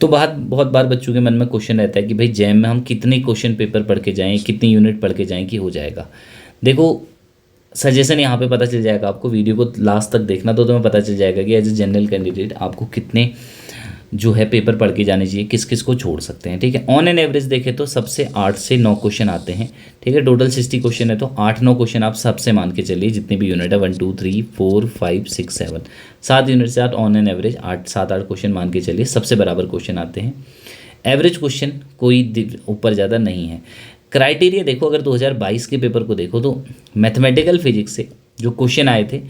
तो बहुत बार बच्चों के मन में क्वेश्चन रहता है कि भाई जैम में हम कितने क्वेश्चन पेपर पढ़ के जाएं, कितनी यूनिट पढ़ के जाएं कि हो जाएगा। देखो सजेशन यहाँ पे पता चल जाएगा आपको, वीडियो को लास्ट तक देखना तो तुम्हें पता चल जाएगा कि एज ए जनरल कैंडिडेट आपको कितने जो है पेपर पढ़ के जाने चाहिए, किस किस को छोड़ सकते हैं। ठीक है, ऑन एन एवरेज देखें तो सबसे 8 से 9 क्वेश्चन आते हैं। ठीक है, टोटल 60 क्वेश्चन है तो 8-9 क्वेश्चन आप सबसे मान के चलिए, जितनी भी यूनिट है 1 2 3 4 5 6 7 7 यूनिट से आप ऑन एन एवरेज 7-8 क्वेश्चन मान के चलिए, सबसे बराबर क्वेश्चन आते हैं। एवरेज क्वेश्चन कोई ऊपर ज़्यादा नहीं है। क्राइटेरिया देखो, अगर 2022 के पेपर को देखो तो मैथमेटिकल फिजिक्स से जो क्वेश्चन आए थे,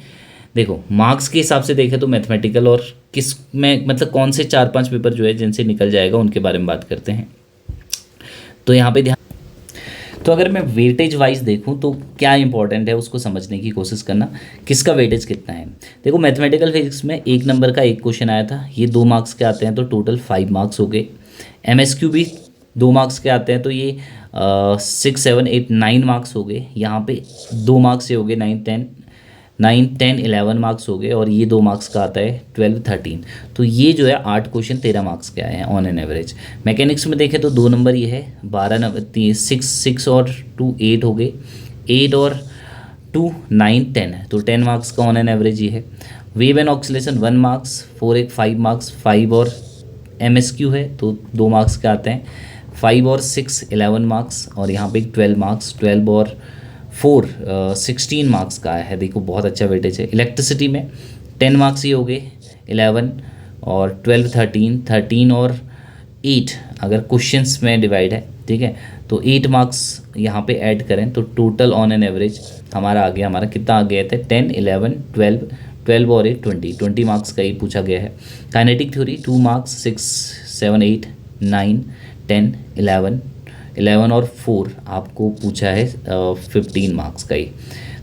देखो मार्क्स के हिसाब से देखें तो मैथमेटिकल और किस में मतलब कौन से 4-5 पेपर जो है जिनसे निकल जाएगा उनके बारे में बात करते हैं। तो यहाँ पे ध्यान, तो अगर मैं वेटेज वाइज देखूँ तो क्या इंपॉर्टेंट है उसको समझने की कोशिश करना, किसका वेटेज कितना है। देखो मैथमेटिकल फिजिक्स में 1 नंबर का एक क्वेश्चन आया था, ये 2 मार्क्स के आते हैं तो टोटल 5 मार्क्स हो गए। MSQ भी 2 मार्क्स के आते हैं तो ये 6 7 8 9 मार्क्स हो गए। यहाँ पे 2 मार्क्स से हो गए 9 10 11 मार्क्स हो गए, और ये 2 मार्क्स का आता है 12 13। तो ये जो है 8 क्वेश्चन 13 मार्क्स के आए हैं ऑन एन एवरेज। मैकेनिक्स में देखें तो 2 नंबर ये है, 12 नंबर 6 और 2 8 हो गए, 8 और 2 9 10 तो 10 मार्क्स का ऑन एन एवरेज ये है। वेव एंड ऑक्सीलेशन 1 मार्क्स, 4 एक 5 मार्क्स, 5 और MSQ है तो 2 मार्क्स के आते हैं, 5 और 6 11 मार्क्स, और यहाँ पे 12 मार्क्स, 12 और 4 16 मार्क्स का है। देखो बहुत अच्छा वेटेज है। इलेक्ट्रिसिटी में 10 मार्क्स ही हो गए, 11 और 12 13 और 8 अगर क्वेश्चंस में डिवाइड है। ठीक है, तो 8 मार्क्स यहाँ पे ऐड करें तो टोटल ऑन एन एवरेज हमारा आ गया, हमारा कितना आ गया था 10 11 12 और 8 20 मार्क्स का ही पूछा गया है। काइनेटिक थ्योरी 2 मार्क्स, 6 7 8 9 10 11 और 4 आपको पूछा है 15 मार्क्स का ही।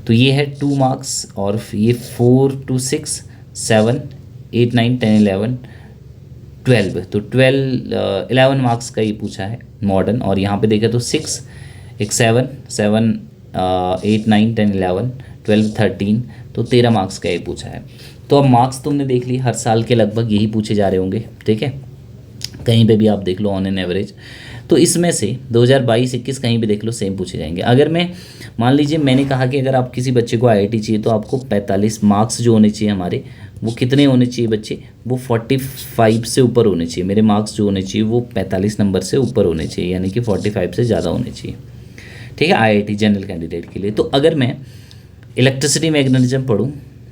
तो ये है 2 मार्क्स, और ये 4 to 6 7 8 9 10 11 12 तो 11 मार्क्स का ही पूछा है मॉडर्न। और यहाँ पे देखें तो 6 एक 7 8 9 10 11 12 13 तो 13 मार्क्स का ही पूछा है। तो अब मार्क्स तुमने देख ली, हर साल के लगभग यही पूछे जा रहे होंगे। ठीक है, कहीं पे भी आप देख लो ऑन एन एवरेज, तो इसमें से 2022-21 कहीं भी देख लो सेम पूछे जाएंगे। अगर मैं मान लीजिए मैंने कहा कि अगर आप किसी बच्चे को IIT चाहिए तो आपको 45 मार्क्स जो होने चाहिए हमारे, वो कितने होने चाहिए बच्चे, वो 45 से ऊपर होने चाहिए। मेरे मार्क्स जो होने चाहिए वो 45 नंबर से ऊपर होने चाहिए, यानी कि 45 से ज़्यादा होने चाहिए। ठीक है, IIT जनरल कैंडिडेट के लिए। तो अगर मैं इलेक्ट्रिसिटी मैग्नेटिज्म पढ़ूँ,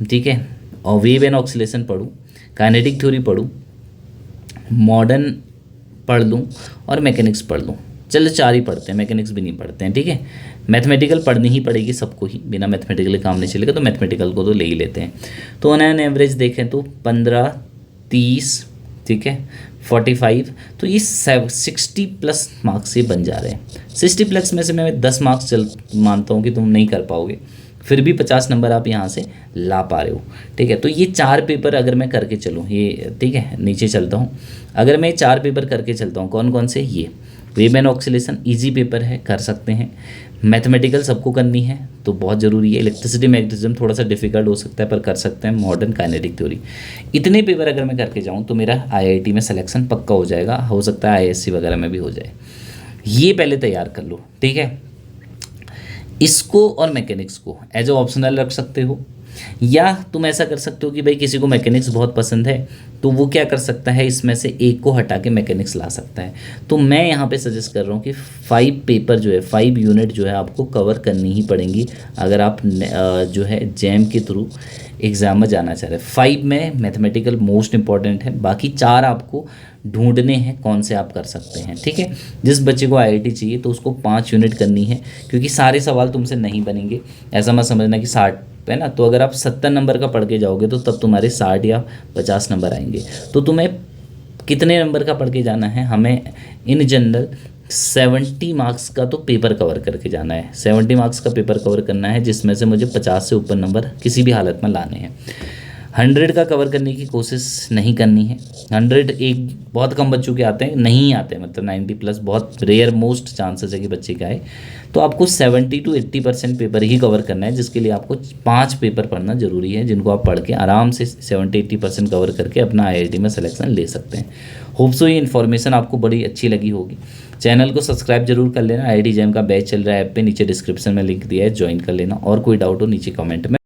ठीक है, और वेव एंड ऑक्सीलेशन पढ़ूँ, काइनेटिक थ्योरी पढ़ूँ, मॉडर्न पढ़ लूँ और मैकेनिक्स पढ़ लूँ, चलो 4 ही पढ़ते हैं, मैकेनिक्स भी नहीं पढ़ते हैं। ठीक है, मैथमेटिकल पढ़नी ही पड़ेगी सबको ही, बिना मैथमेटिकल काम नहीं चलेगा, तो मैथमेटिकल को तो ले ही लेते हैं। तो ऑन एन एवरेज देखें तो 15 30, ठीक है, 45, तो ये 60 प्लस मार्क्स से बन जा रहे हैं। 60 प्लस में से मैं 10 मार्क्स मानता हूँ कि तुम नहीं कर पाओगे, फिर भी 50 नंबर आप यहाँ से ला पा रहे हो। ठीक है, तो ये 4 पेपर अगर मैं करके चलूँ, ये ठीक है, नीचे चलता हूँ, अगर मैं 4 पेपर करके चलता हूँ, कौन कौन से, ये wave and oscillation easy paper है, कर सकते हैं। मैथमेटिकल सबको करनी है तो बहुत ज़रूरी है। इलेक्ट्रिसिटी मैग्नेटिज्म थोड़ा सा डिफिकल्ट हो सकता है पर कर सकते हैं। मॉडर्न काइनेटिक थ्योरी, इतने पेपर अगर मैं करके जाऊँ तो मेरा IIT में सिलेक्शन पक्का हो जाएगा, हो सकता है ISC वगैरह में भी हो जाए। ये पहले तैयार कर लो। ठीक है, इसको और मैकेनिक्स को एज ए ऑप्शनल रख सकते हो, या तुम ऐसा कर सकते हो कि भाई किसी को मैकेनिक्स बहुत पसंद है तो वो क्या कर सकता है, इसमें से एक को हटा के मैकेनिक्स ला सकता है। तो मैं यहाँ पे सजेस्ट कर रहा हूँ कि 5 पेपर जो है, 5 यूनिट जो है आपको कवर करनी ही पड़ेंगी अगर आप जो है जैम के थ्रू एग्ज़ाम में जाना चाह रहे हैं। 5 में मैथमेटिकल मोस्ट इंपॉर्टेंट है, बाकी 4 आपको ढूंढने हैं कौन से आप कर सकते हैं। ठीक है, जिस बच्चे को IIT चाहिए तो उसको 5 यूनिट करनी है, क्योंकि सारे सवाल तुमसे नहीं बनेंगे। ऐसा मत समझना कि 60 है ना, तो अगर आप 70 नंबर का पढ़ के जाओगे तो तब तुम्हारे 60 या 50 नंबर आएंगे। तो तुम्हें कितने नंबर का पढ़ के जाना है, हमें इन जनरल 70 मार्क्स का तो पेपर कवर करके जाना है। 70 मार्क्स का पेपर कवर करना है जिसमें से मुझे 50 से ऊपर नंबर किसी भी हालत में लाने हैं। 100 का कवर करने की कोशिश नहीं करनी है। 100 एक बहुत कम बच्चों के आते हैं, नहीं आते, मतलब 90+ बहुत रेयर मोस्ट चांसेस है कि बच्चे का आए। तो आपको 70 to 80% पेपर ही कवर करना है, जिसके लिए आपको 5 पेपर पढ़ना जरूरी है, जिनको आप पढ़ के आराम से 70-80% कवर करके अपना IIT में सिलेक्शन ले सकते हैं। होप सो ये इन्फॉर्मेशन आपको बड़ी अच्छी लगी होगी। चैनल को सब्सक्राइब जरूर कर लेना। IIT JAM का बैच चल रहा है ऐप पे, नीचे डिस्क्रिप्शन में लिंक दिया है, ज्वाइन कर लेना। और कोई डाउट हो नीचे कमेंट में